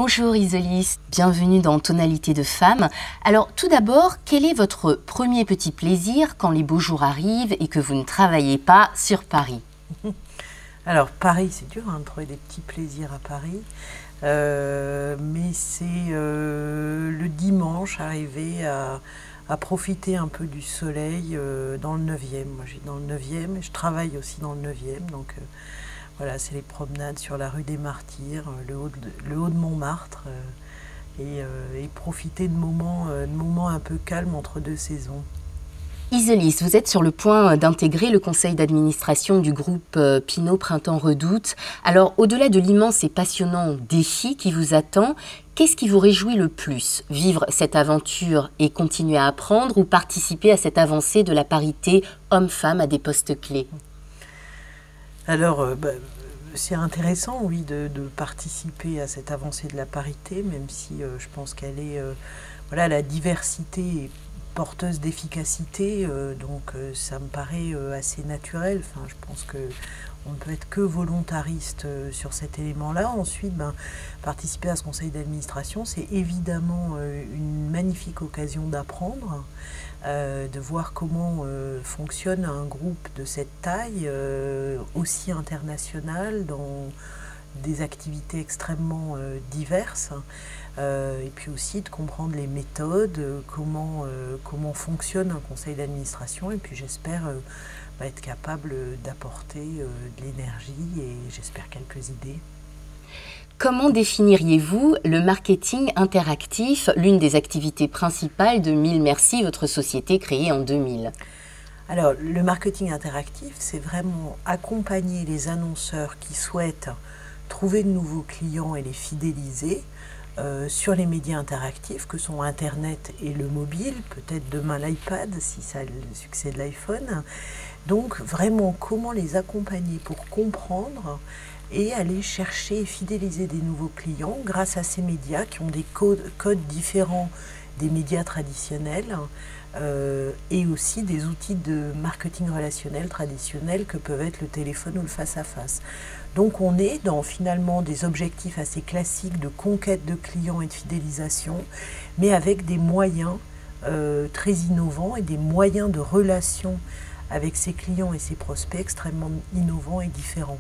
Bonjour Isolis, bienvenue dans Tonalité de femme. Alors tout d'abord, quel est votre premier petit plaisir quand les beaux jours arrivent et que vous ne travaillez pas sur Paris? Alors Paris, c'est dur de trouver des petits plaisirs à Paris, mais c'est le dimanche arriver à profiter un peu du soleil dans le 9e. Moi je vis dans le 9e et je travaille aussi dans le 9e, donc voilà, c'est les promenades sur la rue des Martyrs, le haut de Montmartre, et profiter de moments un peu calmes entre deux saisons. Isolis, vous êtes sur le point d'intégrer le conseil d'administration du groupe Pinot Printemps Redoute. Alors, au-delà de l'immense et passionnant défi qui vous attend, qu'est-ce qui vous réjouit le plus? Vivre cette aventure et continuer à apprendre ou participer à cette avancée de la parité homme-femme à des postes clés? Alors, c'est intéressant, oui, de participer à cette avancée de la parité, même si je pense qu'elle est, voilà, la diversité est porteuse d'efficacité, donc ça me paraît assez naturel. Enfin, je pense qu'on ne peut être que volontariste sur cet élément-là. Ensuite, participer à ce conseil d'administration, c'est évidemment une magnifique occasion d'apprendre, de voir comment fonctionne un groupe de cette taille, aussi international, dans des activités extrêmement diverses, et puis aussi de comprendre les méthodes, comment fonctionne un conseil d'administration, et puis j'espère être capable d'apporter de l'énergie et j'espère quelques idées. Comment définiriez-vous le marketing interactif, l'une des activités principales de Mille Merci, votre société créée en 2000? Alors, le marketing interactif, c'est vraiment accompagner les annonceurs qui souhaitent trouver de nouveaux clients et les fidéliser sur les médias interactifs que sont Internet et le mobile, peut-être demain l'iPad si ça a le succès de l'iPhone. Donc, vraiment, comment les accompagner pour comprendre et aller chercher et fidéliser des nouveaux clients grâce à ces médias qui ont des codes différents des médias traditionnels et aussi des outils de marketing relationnel traditionnels que peuvent être le téléphone ou le face-à-face. Donc on est dans finalement des objectifs assez classiques de conquête de clients et de fidélisation, mais avec des moyens très innovants et des moyens de relation avec ses clients et ses prospects extrêmement innovants et différents.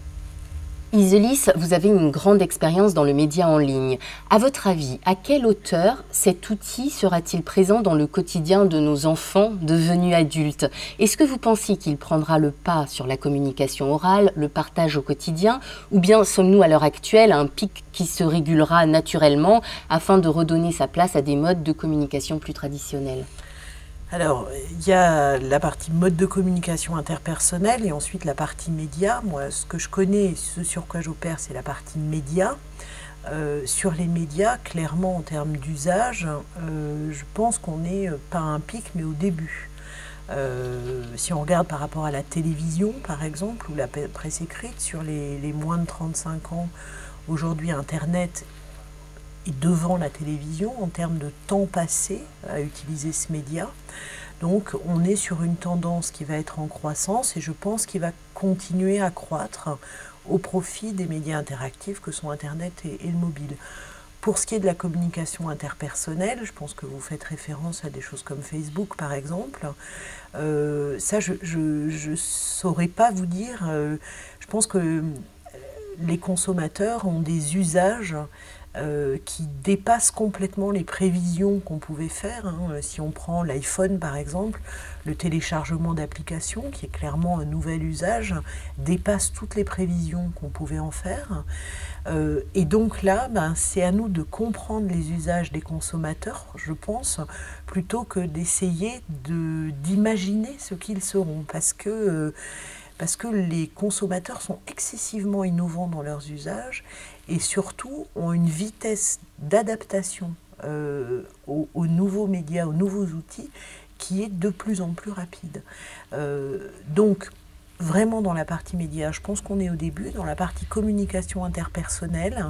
Isolis, vous avez une grande expérience dans le média en ligne. À votre avis, à quelle hauteur cet outil sera-t-il présent dans le quotidien de nos enfants devenus adultes? Est-ce que vous pensez qu'il prendra le pas sur la communication orale, le partage au quotidien, ou bien sommes-nous à l'heure actuelle à un pic qui se régulera naturellement afin de redonner sa place à des modes de communication plus traditionnels? Alors, il y a la partie mode de communication interpersonnelle et ensuite la partie média. Moi, ce que je connais, ce sur quoi j'opère, c'est la partie média. Sur les médias, clairement, en termes d'usage, je pense qu'on n'est pas à un pic, mais au début. Si on regarde par rapport à la télévision, par exemple, ou la presse écrite, sur les moins de 35 ans, aujourd'hui, Internet devant la télévision en termes de temps passé à utiliser ce média. Donc on est sur une tendance qui va être en croissance et je pense qu'il va continuer à croître au profit des médias interactifs que sont Internet et le mobile. Pour ce qui est de la communication interpersonnelle, je pense que vous faites référence à des choses comme Facebook par exemple. Ça, je saurais pas vous dire. Je pense que les consommateurs ont des usages qui dépassent complètement les prévisions qu'on pouvait faire. Si on prend l'iPhone par exemple, le téléchargement d'applications, qui est clairement un nouvel usage, dépasse toutes les prévisions qu'on pouvait en faire. Et donc là, c'est à nous de comprendre les usages des consommateurs, je pense, plutôt que d'essayer d'imaginer ce qu'ils seront. Parce que les consommateurs sont excessivement innovants dans leurs usages et surtout ont une vitesse d'adaptation aux nouveaux médias, aux nouveaux outils qui est de plus en plus rapide. Donc, vraiment dans la partie média, je pense qu'on est au début. Dans la partie communication interpersonnelle,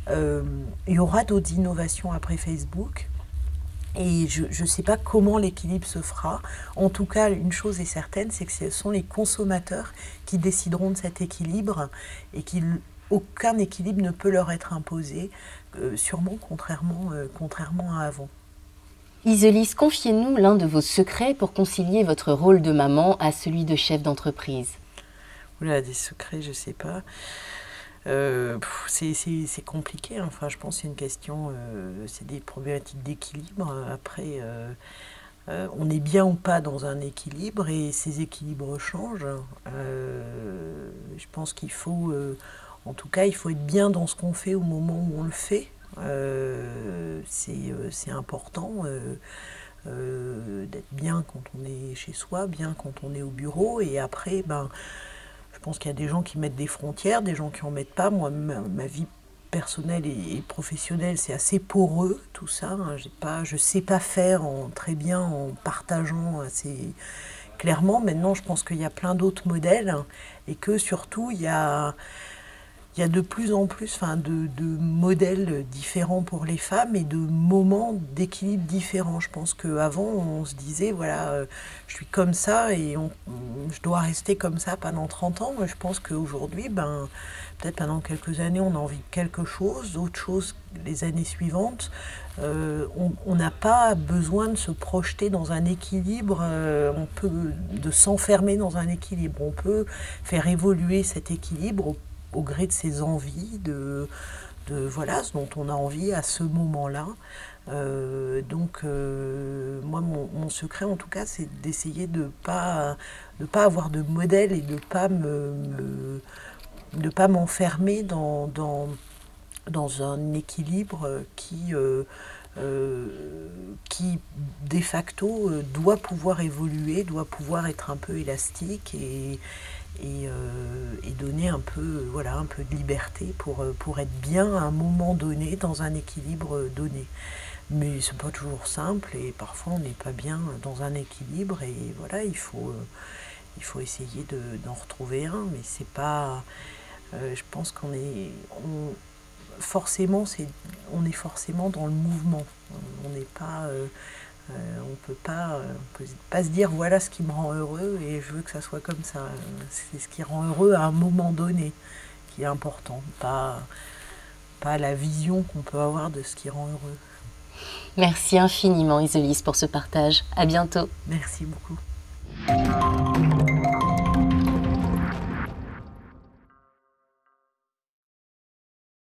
il y aura d'autres innovations après Facebook. Et je ne sais pas comment l'équilibre se fera. En tout cas, une chose est certaine, c'est que ce sont les consommateurs qui décideront de cet équilibre et qui aucun équilibre ne peut leur être imposé, sûrement contrairement à avant. Isolisse, confiez-nous l'un de vos secrets pour concilier votre rôle de maman à celui de chef d'entreprise. Oula, des secrets, je sais pas. C'est compliqué, enfin je pense que c'est une question, c'est des problématiques d'équilibre. Après, on est bien ou pas dans un équilibre et ces équilibres changent. Je pense qu'il faut, en tout cas, il faut être bien dans ce qu'on fait au moment où on le fait. C'est important d'être bien quand on est chez soi, bien quand on est au bureau. Et après, je pense qu'il y a des gens qui mettent des frontières, des gens qui en mettent pas. Moi, ma vie personnelle et professionnelle, c'est assez poreux tout ça. Je sais pas faire très bien en partageant assez clairement. Maintenant, je pense qu'il y a plein d'autres modèles et que surtout il y a de plus en plus de modèles différents pour les femmes et de moments d'équilibre différents. Je pense qu'avant, on se disait, voilà, je suis comme ça et je dois rester comme ça pendant 30 ans. Je pense qu'aujourd'hui, peut-être pendant quelques années, on a envie de quelque chose, d'autre chose les années suivantes. On n'a pas besoin de se projeter dans un équilibre, de s'enfermer dans un équilibre. On peut faire évoluer cet équilibre au gré de ses envies, voilà, ce dont on a envie à ce moment-là. Moi, mon secret, en tout cas, c'est d'essayer de pas avoir de modèle et de pas m'enfermer dans un équilibre qui de facto doit pouvoir évoluer, doit pouvoir être un peu élastique et donner un peu de liberté pour être bien à un moment donné, dans un équilibre donné. Mais c'est pas toujours simple et parfois on n'est pas bien dans un équilibre et voilà, il faut essayer d'en retrouver un, mais c'est pas... je pense qu'on est... forcément, on est forcément dans le mouvement. On n'est pas... on peut pas se dire voilà ce qui me rend heureux et je veux que ça soit comme ça. C'est ce qui rend heureux à un moment donné qui est important, pas la vision qu'on peut avoir de ce qui rend heureux. Merci infiniment Isolisse pour ce partage. À bientôt. Merci beaucoup.